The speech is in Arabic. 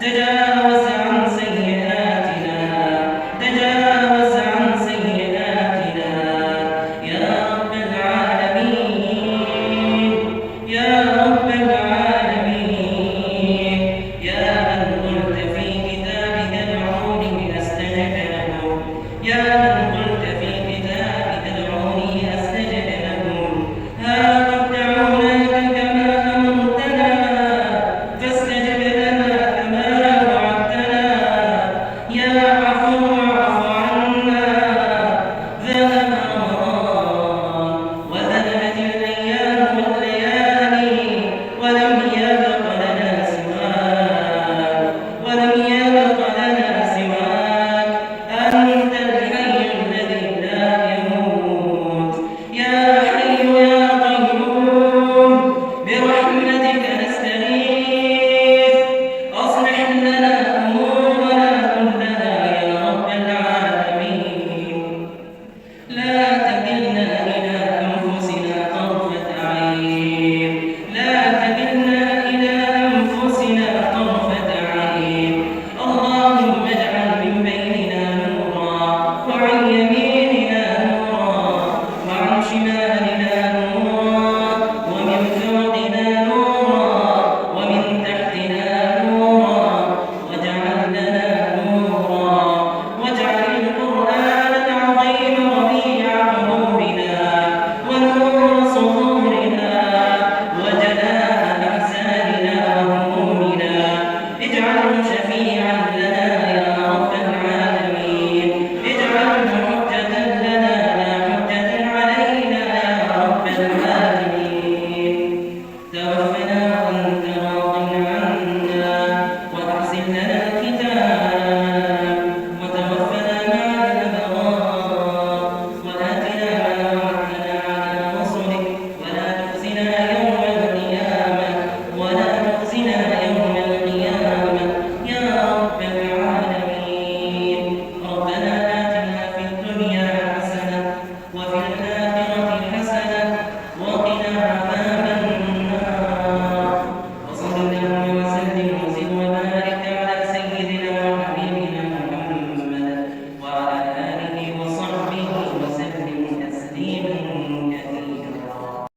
تجاوز عن سيئاتنا، تجاوز عن سيئاتنا يا رب العالمين، يا رب العالمين، يا من قلت في كتابك ادعوني أستجب لكم، يا من قلت في كتابك ادعوني أستجب لكم. ها قد دعوناك كما أمرتنا فاستجب لنا كما وعدتنا. يا عفو اعف عنا، ذهب رمضان وذهبت الأيام والليالي ولم يبق لنا سواك، ولم يبق لنا سواك. أنت الحي الذي لا يموت، يا حي يا قيوم، برحمتك نستغيث، أصلح لنا أمورنا كلها يا رب العالمين. لا تكلنا إلى أنفسنا طرفة عين، لا تكلنا إلى أنفسنا طرفة عين. اللهم اجعل من بيننا نورا، وعن يميننا نورا، وعن شمالنا نورا، ومن فوقنا نورا، ومن تحتنا نورا، واجعل لنا نورا، واجعل القرآن العظيم ربيع قلوبنا ونور صدورنا وجلاء أحزاننا وهمومنا. اجعله شفيعا لنا يا رب العالمين، اجعله حجة لنا لا حجة علينا يا رب العالمين. توفنا وأنت راض عنا، وأحسن لنا